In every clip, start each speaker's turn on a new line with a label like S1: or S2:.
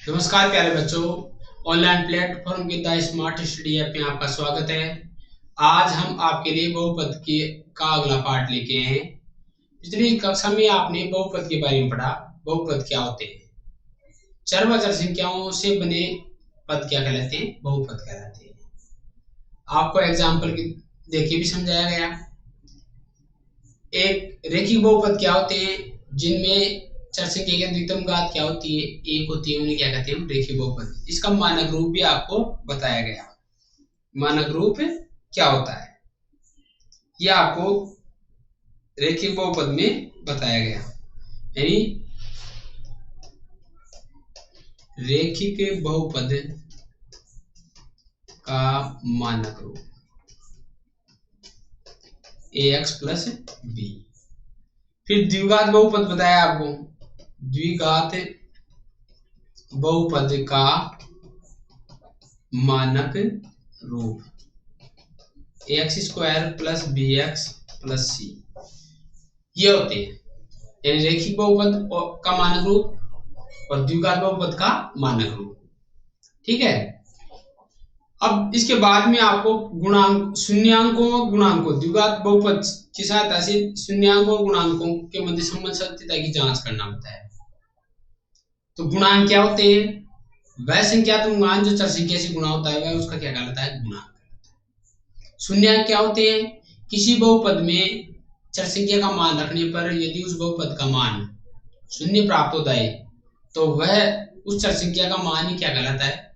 S1: नमस्कार प्यारे बच्चों, ऑनलाइन प्लेटफॉर्म के द स्मार्ट स्टडी ऐप में आपका स्वागत है। आज हम आपके लिए बहुपद के का अगला पार्ट लेके आए हैं। पिछली कक्षा में आपने बहुपद के बारे में पढ़ा। बहुपद क्या होते हैं? चर व चर संख्याओं से बने पद क्या कहलाते हैं? बहुपद कहलाते हैं। आपको एग्जाम्पल देके भी समझाया गया। एक रेखिक बहुपद क्या होते हैं? जिनमें चर संख्या की अधिकतम घात क्या होती है? एक होती है। उन्हें क्या कहते हैं? रेखिक बहुपद। इसका मानक रूप भी आपको बताया गया। मानक रूप क्या होता है यह आपको रेखिक बहुपद में बताया गया। यानी रेखिक बहुपद का मानक रूप ax प्लस बी। फिर द्विघात बहुपद बताया आपको। द्विघात बहुपद का मानक रूप ax square plus b x plus c. ये होते हैं यानी रेखिक बहुपद का मानक रूप और द्विघात बहुपद का मानक रूप। ठीक है। अब इसके बाद में आपको गुणांक, शून्यांकों और गुणांकों, द्विघात बहुपद की सहायता से शून्यांकों और गुणांकों के मध्य संबंध सत्यता की जांच करना होता है। तो गुणांक क्या होते हैं? वह संख्यात्मक मान जो चर संख्या से गुणा होता है वह उसका क्या कहलाता है? गुणांक कहलाता है। शून्यांक क्या होते हैं? किसी बहुपद में चर संख्या का मान रखने पर यदि उस बहुपद का मान शून्य प्राप्त होता है तो वह उस चर संख्या का मान ही क्या कहलाता है?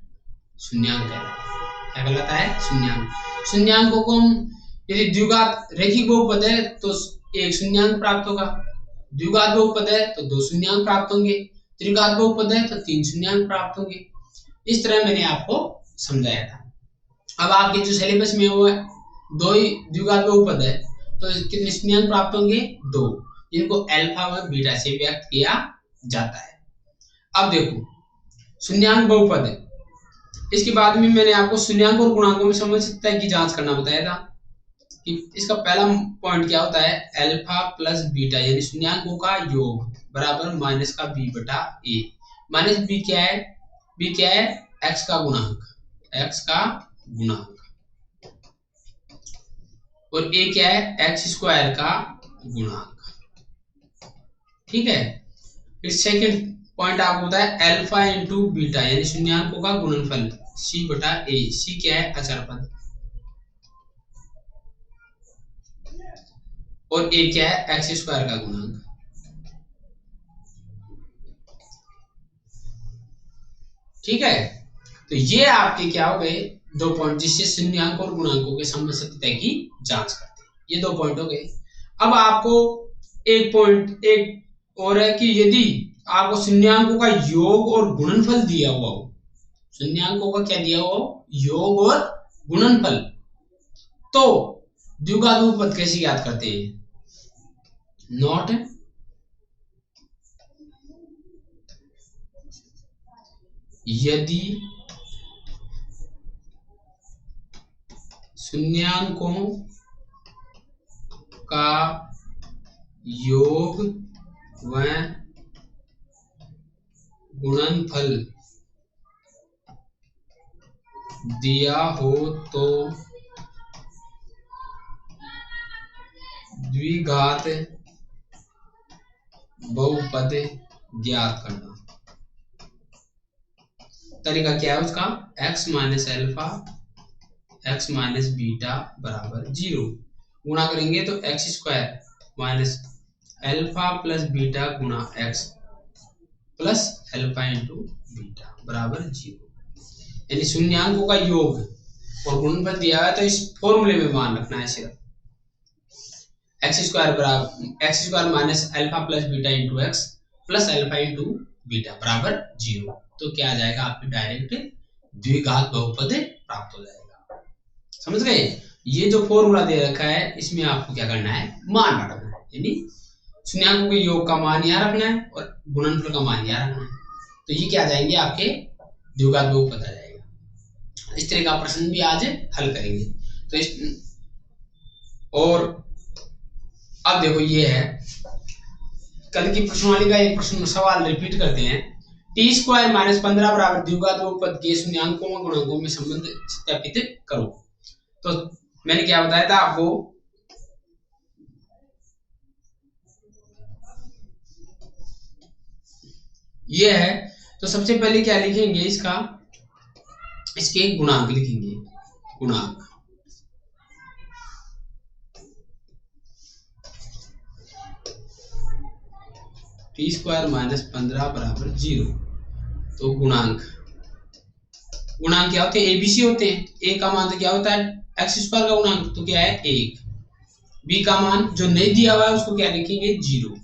S1: शून्यांक कहलाता है। क्या कहलाता है? शून्यांक। शून्यांकों को हम यदि द्विघात रेखिक बहुपद है तो एक शून्यांक प्राप्त होगा, द्विघात बहुपद है तो दो शून्यांक प्राप्त होंगे, त्रिघात बहुपद है तो तीन शून्यांक प्राप्त होंगे। इस तरह मैंने आपको समझाया था। अब आपके जो सिलेबस में वो दो ही द्विघात बहुपद है तो कितने शून्यांक प्राप्त होंगे? दो, जिनको अल्फा व बीटा से व्यक्त किया जाता है। अब देखो शून्यांक बहुपद है। इसके बाद में मैंने आपको शून्यांक और गुणांकों में समझता की जांच करना बताया था कि इसका पहला पॉइंट क्या होता है? अल्फा प्लस बीटा यानी शून्यांकों का योग बराबर माइनस का बी बटा ए। माइनस बी क्या है? बी क्या है? एक्स का गुणांक, एक्स का गुणांक। और ए क्या है? एक्स स्क्वायर का गुणांक। ठीक है। फिर सेकंड पॉइंट आपको होता है अल्फा इंटू बीटा यानी शून्यांकों का गुणनफल सी बटा ए। सी क्या है? अचर पद। और ए क्या है? एक्स स्क्वायर का गुणांक। ठीक है। तो ये आपके क्या हो गए? दो पॉइंट जिससे शून्यांक और गुणांकों के संबंध सत्यता की जांच करते हैं। ये दो पॉइंट हो गए। अब आपको एक पॉइंट एक और है कि यदि आपको शून्यांकों का योग और गुणनफल दिया हुआ हो, शून्यांकों का क्या दिया हुआ हो? योग और गुणनफल, तो द्विघात बहुपद कैसे याद करते हैं? नोट यदि शून्यांकों का योग व गुणनफल दिया हो तो द्विघात बहुपद ज्ञात करना। तरीका क्या है उसका? x minus alpha x minus beta बराबर 0। गुणा करेंगे तो x square minus alpha plus beta गुणा x plus alpha into beta बराबर 0। यानी शून्यांकों का योग और गुणनफल दिया है तो इस फॉर्मूले में मान रखना है सिर्फ। एक्स स्क्वायर बराबर x square minus alpha plus beta into x plus alpha into beta बराबर 0। तो क्या आ जाएगा? आपके डायरेक्ट द्विघात बहुपद प्राप्त हो जाएगा। समझ गए? ये जो फॉर्मूला दे रखा है इसमें आपको क्या करना है? मान रखना है। यानी शून्यांकों के योग का मान यहाँ रखना है और गुणनफल का मान यहाँ रखना है। तो ये क्या आ जाएंगे? आपके द्विघात बहुपद आ जाएगा। इस तरह का प्रश्न भी आज हल करेंगे। तो इस और अब देखो ये है कल की प्रश्नवाली का एक प्रश्न सवाल रिपीट करते हैं। टी स्क्वायर माइनस 15 बराबर द्विघात बहुपद के शून्यांकों व गुणांकों में संबंध सत्यापित करो। तो मैंने क्या बताया था आपको, ये है। तो सबसे पहले क्या लिखेंगे, इसके गुणांक लिखेंगे, गुणांक। टी स्क्वायर माइनस 15 बराबर 0। तो गुणांक क्या होते हैं, एबीसी होते हैं। ए का मान तो क्या होता है, एक्स स्क्वायर का गुणांक तो क्या है 1। बी का मान जो नहीं दिया हुआ है उसको क्या लिखेंगे 0,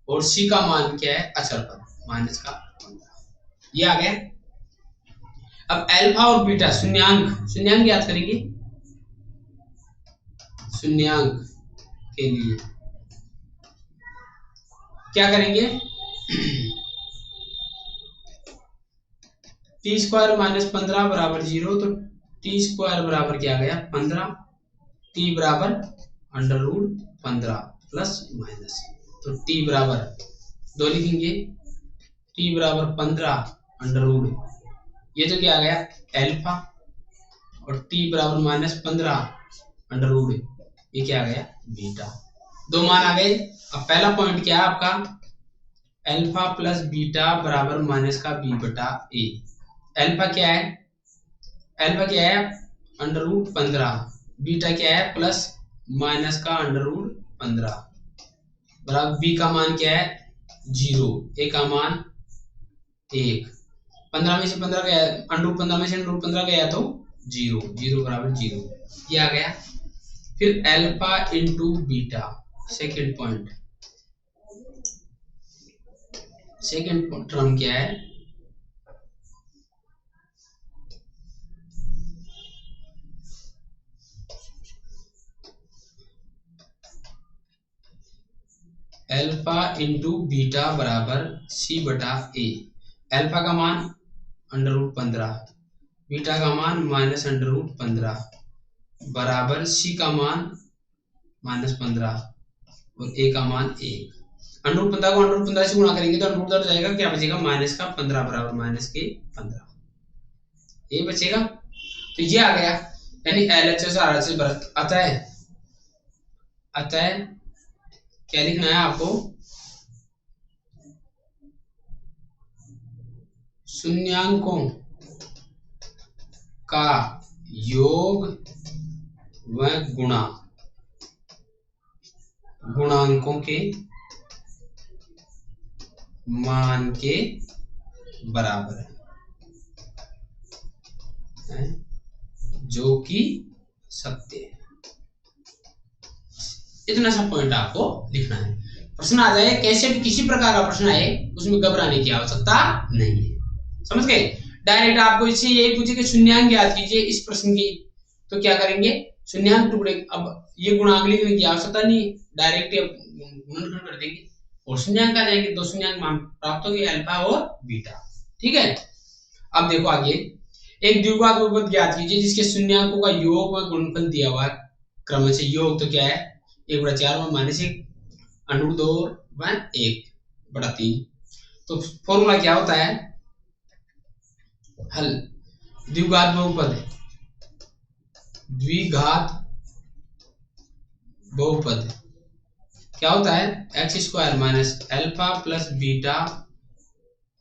S1: और सी का मान क्या है अचर पद माइनस का 15। ये आ गया। अब अल्फा और बीटा शून्यांक याद करेंगे। शून्यांक के लिए क्या करेंगे, टी स्क्वायर माइनस 15 बराबर 0। तो टी स्क्वायर बराबर क्या गया 15, टी बराबर अंडर रूट 15 प्लस माइनस। तो टी बराबर 2 लिखेंगे, टी बराबर 15 अंडर रूट, ये तो क्या आ गया अल्फा, और टी बराबर माइनस 15 अंडर रूट, ये क्या आ गया बीटा। 2 मान आ गए। अब पहला पॉइंट क्या है आपका, अल्फा प्लस बीटा बराबर माइनस का बी बटा ए। अल्फा क्या है, अंडर रूट 15, बीटा क्या है प्लस माइनस का अंडर रूट 15 बराबर बी का मान क्या है 0, ए का मान 1। 15 में से 15 गया, अंडर रूट 15 में से अंडर रूट 15 गया तो 0 बराबर 0, ये आ गया। फिर alpha into beta, second point, second term क्या है, अल्फा इंटू बीटा बराबर सी बटा ए। अल्फा का मान अंडर रूट 15, बीटा का मान माइनस अंडर रूट 15 बराबर सी का मान माइनस 15 और ए का मान 1। अंडर रूट 15 को अंडर रूट 15 से गुणा करेंगे तो अंडर रूट जाएगा, क्या बचेगा माइनस का 15 बराबर माइनस के 15, ये बचेगा। तो ये आ गया, यानी एलएचएस और आरएचएस अतः क्या लिखना है आपको, शून्यांकों का योग व गुणा गुणांकों के मान के बराबर है, जो कि सत्य है। इतना सा पॉइंट आपको लिखना है। प्रश्न आ जाए कैसे भी, किसी प्रकार का प्रश्न आए उसमें घबराने की आवश्यकता नहीं है, समझ गए। डायरेक्ट आपको इससे यही पूछे कि शून्यांक याद कीजिए इस प्रश्न की, तो क्या करेंगे शून्यांक टुकड़े, अब ये गुणांक लिखने की आवश्यकता नहीं, डायरेक्ट गुणनखंड कर देंगे और शून्यांक आ जाएंगे, 2 शून्यांक मान प्राप्त हो गए अल्फा और बीटा, ठीक है। अब देखो आगे, एक द्विघात बहुपद ज्ञात कीजिए जिसके शून्यांकों का योग व गुणनफल दिया हुआ क्रम से। योग तो क्या है 1/4 माइनस 1 अंडर 2 व 1/3। तो फॉर्मूला क्या होता है, हल द्विघात बहुपद क्या होता है, x square minus alpha plus beta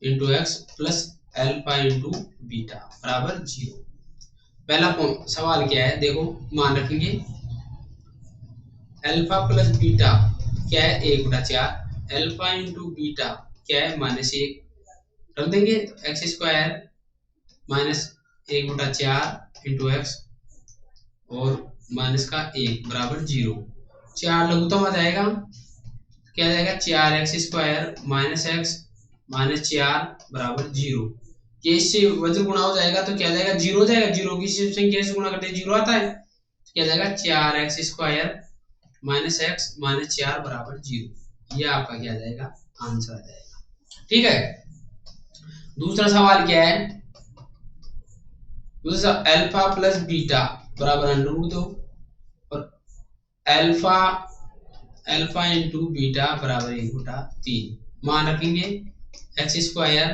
S1: into x plus alpha into beta बराबर 0। पहला सवाल क्या है, देखो मान रखेंगे अल्फा प्लस बीटा क्या है 1/4, अल्फा इंटू बीटा क्या है -1 रख देंगे, तो x square minus 1/4 into x और माइनस का 1 बराबर 0। 4 लघुत्तम आ जाएगा, क्या आ जाएगा 4x square minus x minus 4 बराबर 0। ये इससे वज्र गुणा हो जाएगा तो क्या जाएगा 0 हो जाएगा, 0 की संख्या से गुणा करते 0 आता है, तो क्या जाएगा 4x square minus x minus 4 बराबर 0। ये आपका क्या जाएगा आंसर आ जाएगा, ठीक है। दूसरा सवाल क्या है, दूसरा अल्फा प्लस बीटा बराबर √2 और अल्फा इंटू बीटा बराबर 1/3। मान रखेंगे x square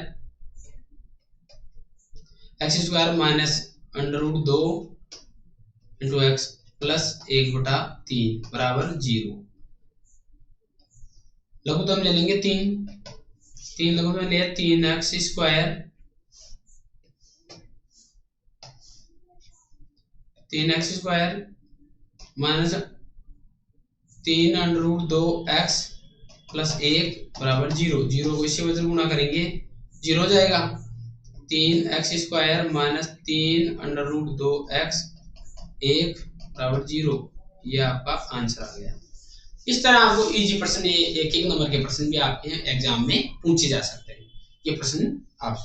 S1: x square minus under root 2 into x plus 1/3 बराबर 0। लघुत्तम ले लेंगे 3 लघुत्तम ले 3x square 3x square minus 3 under root 2x plus 1 बराबर 0। 0 को इससे बदल गुणा करेंगे 0 हो जाएगा। 3x square minus 3 under root 2x 1 बराबर 0। ये आपका आंसर आ गया। इस तरह आपको इजी प्रश्न, एक एक नंबर के प्रश्न भी आपके एग्जाम में पूछे जा सकते हैं। ये प्रश्न आप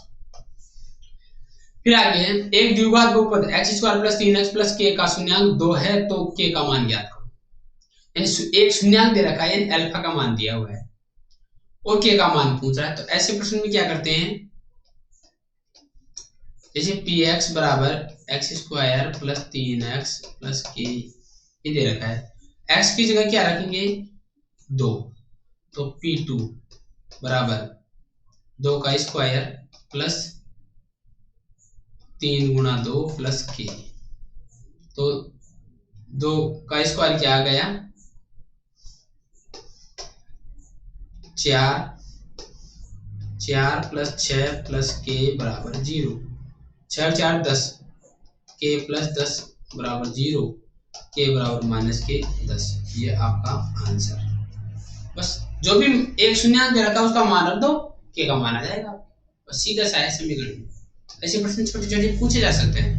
S1: फिर आगे एक द्विघात बहुपद x square plus 3x plus k का शून्यांक 2 है तो k का मान ज्ञात करो। यानी एक शून्यांक दे रखा है, अल्फा का मान दिया हुआ है और k का मान पूछ रहा है। तो ऐसे प्रश्न में क्या करते हैं, जैसे px बराबर x square plus 3x plus k ये दे रखा है, x की जगह क्या रखेंगे 2, तो p2 बराबर 2 का स्क्वायर प्लस 3 गुणा 2 प्लस k। तो 2 का स्क्वायर क्या आ गया 4 प्लस 6 प्लस k बराबर 0। 6 4 10 k प्लस 10 बराबर 0, k बराबर माइनस k 10। ये आपका आंसर। बस जो भी एक शून्यांक दे रखा है उसका मान रख दो, k का मान आ जाएगा। बस सीधा सा है समीकरण। ऐसे प्रश्न छोटे छोटे पूछे जा सकते हैं।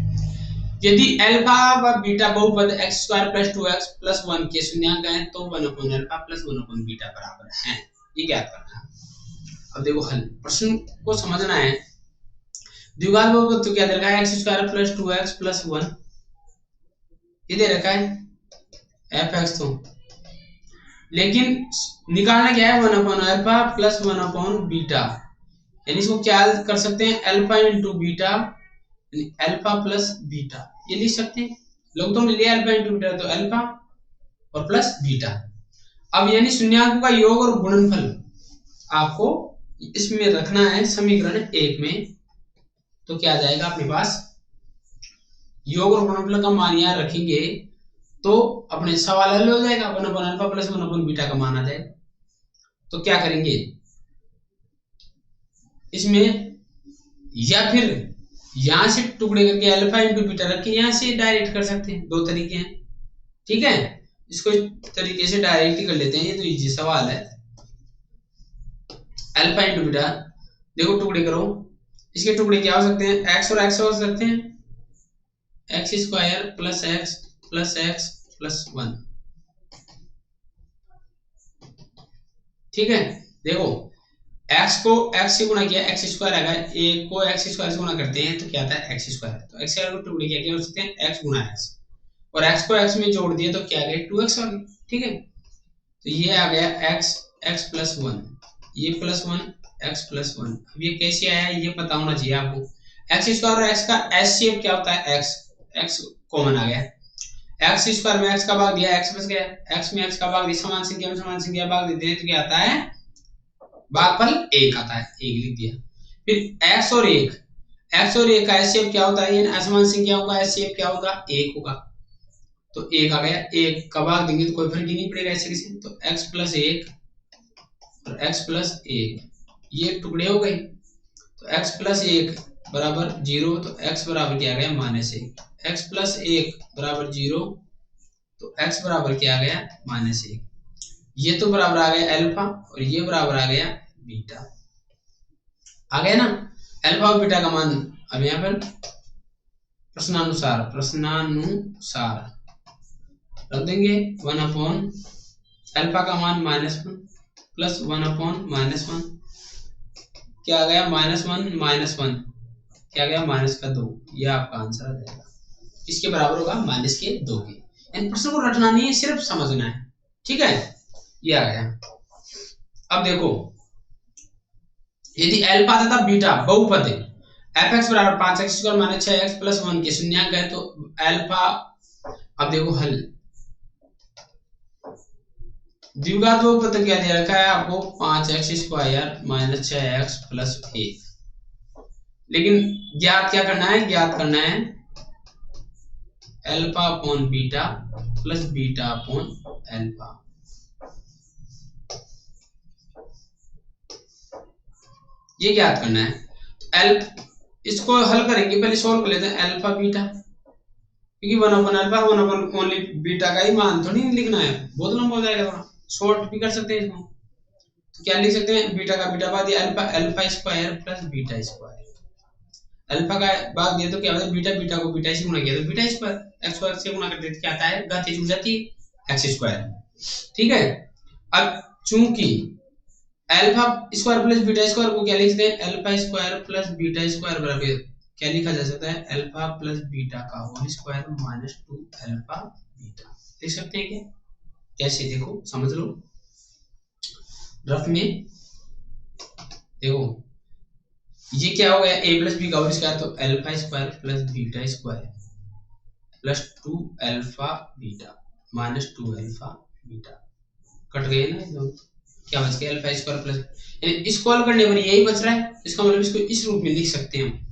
S1: यदि अल्फा व बीटा बहुपद x square plus 2x plus 1 के शून्यांक हैं तो 1 अल्फा प्लस 1 बीटा बराबर है। ये ज्ञात करना है। अब देखो हल, प्रश्न को समझना है। द्विघात बहुपद तो क्या दे रखा है x square plus 2x plus 1, ये दे रखा है fx। तो लेकिन निकालना क्या है 1 अल्फा प्लस 1 बीटा, यानी इसको क्या कर सकते हैं alpha into beta, alpha plus beta ये लिख सकते हैं। लोग तो लिया अल्फा इंटू बीटा तो अल्फा और प्लस बीटा। अब यानी शून्यांकों का योग और गुणनफल आपको इसमें रखना है समीकरण 1 में। तो क्या आ जाएगा अपने पास, योग और गुणनफल का मान यहाँ रखेंगे तो अपने सवाल हल हो जाएगा। 1 अल्फा प्लस 1 बीटा का मान आ जाएगा। तो क्या करेंगे इसमें, या फिर यहां से टुकड़े करके अल्फा इंटू बीटा रख के यहां से डायरेक्ट कर सकते हैं। 2 तरीके हैं, ठीक है। इसको इस तरीके से डायरेक्ट कर लेते हैं, ये तो इजी सवाल है। अल्फा इंटू बीटा देखो टुकड़े करो, इसके टुकड़े क्या हो सकते हैं x और x हो सकते हैं, x square plus x plus 1, ठीक है। देखो x को x से गुणा किया x स्क्वायर आ गया, एक को x स्क्वायर से गुणा करते हैं तो क्या आता है x स्क्वायर। तो x स्क्वायर को टुकड़े क्या हो सकते हैं x गुणा x, और x को x में जोड़ दिए तो क्या आ गया 2x आ गया, ठीक है। तो ये आ गया x प्लस 1, ये प्लस 1 x प्लस 1। अब ये कैसे आया ये पता होना चाहिए आपको। x स्क्वायर और x का एस शेप क्या होता है x कॉमन आ गया, x स्क्वायर में x का भाग दिया x बच गया, x में x का भाग दिया, समान संख्या में समान संख्या भाग देते हैं तो क्या आता है भागफल 1 आता है, 1 लिख दिया। फिर x और 1 का एस शेप क्या होता है, असमान संख्याओं का एस शेप क्या होगा 1 होगा। तो 1 आ गया, 1 का भाग देंगे तो कोई फर्क ही नहीं पड़ेगा ऐसे किसी। तो x प्लस 1 और x प्लस 1 ये टुकड़े हो गए। तो x प्लस 1 बराबर 0, तो x बराबर क्या आ गया -1। x प्लस 1 बराबर 0, तो x बराबर क्या आ गया -1। ये तो बराबर आ गया अल्फा और ये बराबर आ गया बीटा, आ गया ना अल्फा और बीटा का मान। अब यहाँ पर प्रश्नानुसार रख देंगे 1 अल्फा का मान -1 प्लस 1 क्या आ गया -1 क्या आ गया -2। ये आपका आंसर आ जाएगा। इसके बराबर होगा -2 के। इन प्रश्न को रटना नहीं है, सिर्फ समझना है, ठीक है। ये आ गया। अब देखो यदि अल्फा तथा बीटा बहुपद fx बराबर 5x square minus 6x plus 1 के शून्यांक है तो अल्फा। अब देखो हल, द्विघात बहुपद क्या दे रखा है आपको 5x square minus 6x plus 1। लेकिन ज्ञात क्या करना है, ज्ञात करना है alpha upon beta plus beta upon alpha. ये ज्ञात करना है। इसको हल करेंगे, पहले सोल्व कर लेते हैं अल्फा बीटा, क्योंकि 1 अपन अल्फा 1 अपन ओनली बीटा का ही मान थोड़ी लिखना है, बहुत लंबा हो जाएगा, थोड़ा शॉर्ट भी कर सकते हैं इसको। तो क्या लिख सकते हैं, बीटा का बीटा बाद alpha alpha square plus beta square. Alpha का भाग दिया तो क्या होता है, बीटा बीटा को बीटा से गुणा किया तो बीटा स्क्वायर, एक्स स्क्वायर से गुणा कर देते क्या आता है, घात जुड़ जाती है एक्स स्क्वायर। ठीक है, अब चूंकि alpha square plus beta square को क्या लिखते हैं, alpha square plus beta square बराबर क्या लिखा जा सकता है, अल्फा प्लस बीटा का whole square minus 2 alpha beta. देख सकते हैं क्या, कैसे देखो समझ लो रफ में। देखो ये क्या हो गया, a प्लस बी का होल स्क्वायर, तो alpha square plus beta square plus 2 alpha beta minus 2 alpha beta, cut गए ना दोनों, क्या बच गया अल्फा स्क्वायर प्लस, इसको हल करने पर यही बच रहा है, इसका मतलब इसको इस रूप में लिख सकते हैं हम,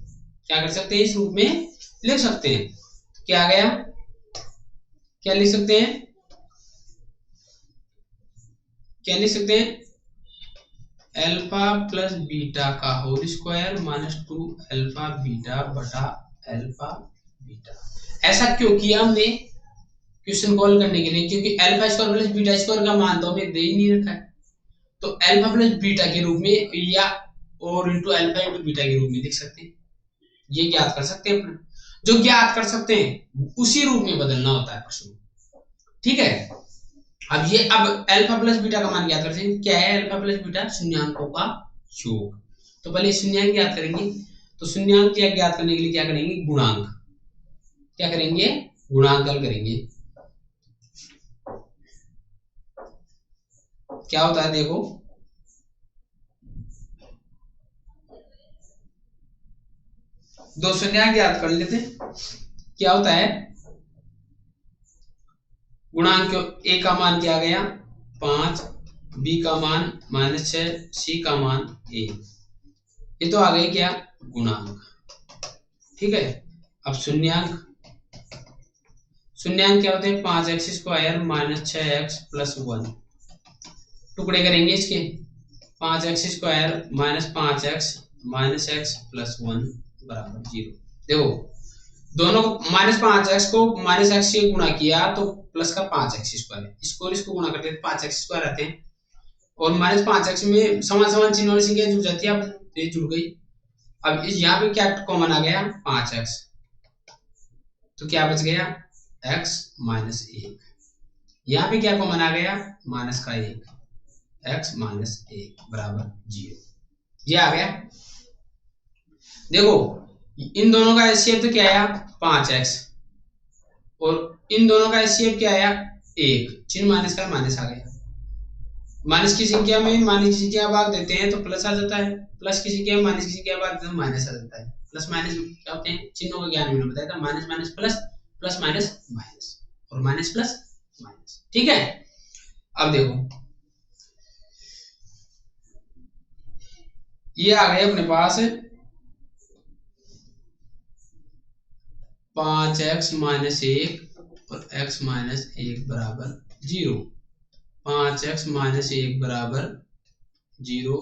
S1: क्या कर सकते हैं, इस रूप में लिख सकते हैं। क्या आ गया, क्या लिख सकते हैं, क्या लिख सकते हैं, अल्फा प्लस बीटा का whole square minus 2 alpha beta बटा अल्फा बीटा। ऐसा क्यों किया हमने, क्वेश्चन को हल करने के लिए, क्योंकि alpha square plus beta square का मान तो हमें दे ही नहीं रखा है, तो अल्फा प्लस बीटा के रूप में या और इंटू अल्फा इंटू बीटा के रूप में लिख सकते हैं, ये ज्ञात कर सकते हैं। जो ज्ञात कर सकते हैं उसी रूप में बदलना होता है प्रश्न। ठीक है, अब ये अब अल्फा प्लस बीटा का मान ज्ञात करते हैं, क्या है अल्फा प्लस बीटा, शून्यांकों का योग। तो पहले शून्यांक ज्ञात करेंगे, तो शून्यांक ज्ञात करने के लिए क्या करेंगे, गुणांक, क्या करेंगे, गुणांक हल करेंगे। क्या होता है देखो, दो शून्यांक ज्ञात कर लेते हैं, क्या होता है, गुणांक ए का मान क्या गया 5, बी का मान -6, सी का मान 1, ये तो आ गए क्या गुणांक। ठीक है, अब शून्यांक, शून्यांक क्या होते हैं, 5x square minus 6x plus 1, टुकड़े करेंगे इसके, 5x square minus 5x minus x plus 1 बराबर 0। देखो दोनों को -5x को -x से गुणा किया तो प्लस का 5x स्क्वायर, इसको इसको गुणा करते हैं 5x स्क्वायर आते हैं, और -5x में समान समान चिन्ह वाली संख्या जुड़ जाती है, अब ये जुड़ गई। अब इस यहाँ पे क्या कॉमन आ गया 5x, तो क्या बच गया x माइनस 1, यहाँ पे क्या कॉमन आ गया माइनस का 1, x माइनस 1 बराबर 0, ये आ गया। देखो इन दोनों का एचसीएफ तो क्या आया 5x, और इन दोनों का एचसीएफ क्या आया 1, चिन्ह माइनस का माइनस आ गया, माइनस की संख्या में माइनस की संख्या भाग देते हैं तो प्लस आ जाता है, प्लस की संख्या में माइनस की संख्या भाग देते हैं माइनस आ जाता है, प्लस माइनस क्या होते हैं, चिन्हों का ज्ञान मैंने बताया था, minus minus plus, plus minus minus, और माइनस प्लस माइनस। ठीक है, अब देखो ये आ गए अपने पास 5x माइनस 1 और x माइनस 1 बराबर 0, 5x माइनस 1 बराबर 0,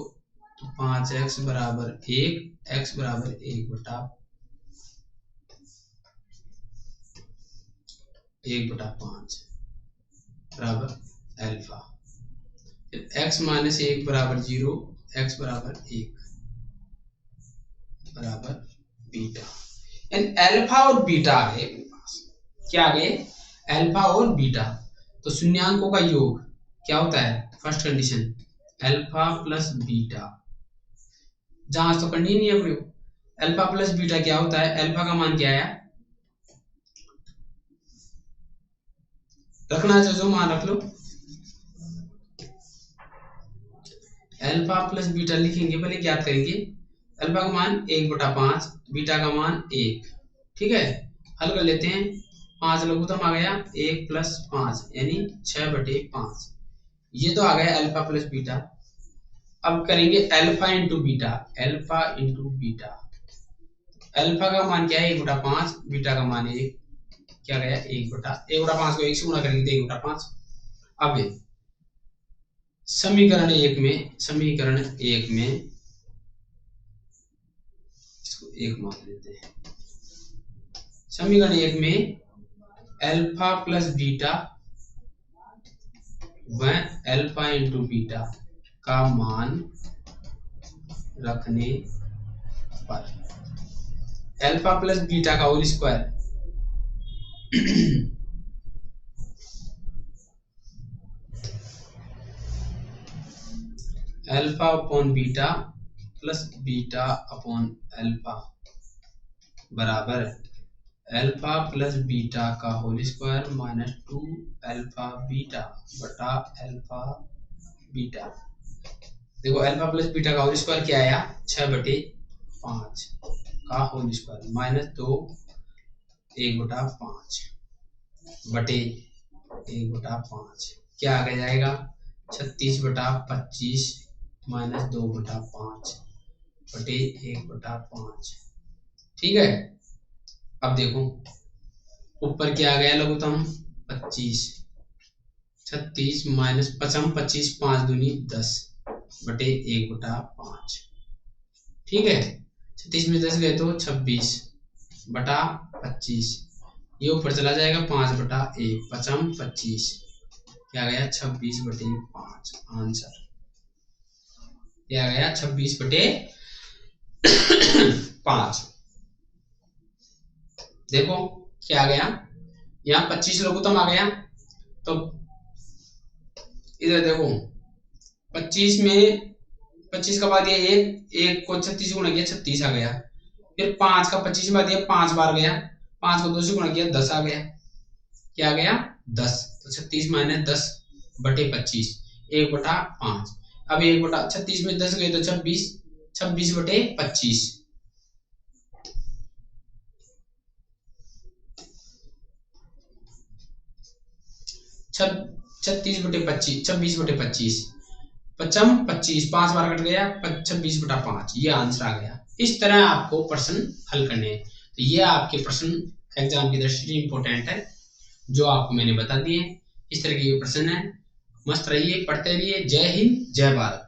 S1: तो 5x बराबर 1, x बराबर 1 बटा 5 बराबर अल्फा, x माइनस 1 बराबर 0, x बराबर 1 बराबर बीटा, अल्फा और बीटा आ गए अपने पास, क्या आ गए अल्फा और बीटा। तो शून्यांकों का योग क्या होता है, first condition alpha plus beta, जहां तो करनी नहीं है अपने को, अल्फा प्लस बीटा क्या होता है, अल्फा का मान क्या आया, रखना चाहिए जो मान रख लो, अल्फा प्लस बीटा लिखेंगे, पहले ज्ञात करेंगे अल्फा का मान 1/5, बीटा का मान 1। ठीक है, हल कर लेते हैं, 5 लघुत्तम आ गया 1 प्लस 5 यानी 6/5, ये तो आ गया अल्फा प्लस बीटा। अब करेंगे alpha into beta, alpha into beta, alpha का मान क्या है 1/5, बीटा का मान है क्या गया 1/5 को 1 से गुणा करेंगे तो 1/5। अब समीकरण एक में इसको 1 मान लेते हैं। समीकरण एक में अल्फा प्लस बीटा व अल्फा इंटू बीटा का मान रखने पर अल्फा प्लस बीटा का whole square alpha upon beta plus beta upon alpha बराबर अल्फा प्लस बीटा का whole square minus 2 alpha beta बटा अल्फा बीटा। देखो अल्फा प्लस बीटा का होल स्क्वायर क्या आया 6/5 का होल स्क्वायर माइनस 2 1/5 बटे 1/5 क्या आ जाएगा 36/25 माइनस 2/5 बटे 1/5। ठीक है। अब देखो ऊपर क्या आ गया लघुत्तम 25, 36 माइनस 25 5 दूनी 10 बटे 1/5। ठीक है। 36 में 10 गए तो 26/25 ये ऊपर चला जाएगा 5/1 25 क्या गया 26/5 आंसर क्या गया 26/5। देखो क्या आ गया यहाँ 25 लघुत्तम आ गया तो इधर देखो 25 में 25 का बाद ये एक को 36 गुणा किया 36 आ गया। फिर 5 का 25 में दिया 5 बार गया 5 को 2 से गुणा किया 10 आ गया। क्या आ गया 10 तो 36 माइनस 10 बटे 25 1/5। अब 1/36 में 10 गए तो 26/25 36/25 26/25 25 5 बार कट गया 26/5 ये आंसर आ गया। इस तरह आपको प्रश्न हल करने हैं। तो ये आपके प्रश्न एग्जाम की दृष्टि से इंपॉर्टेंट है जो आपको मैंने बता दिए। इस तरह के ये प्रश्न है। मस्त रहिए, पढ़ते रहिए। जय हिंद, जय भारत।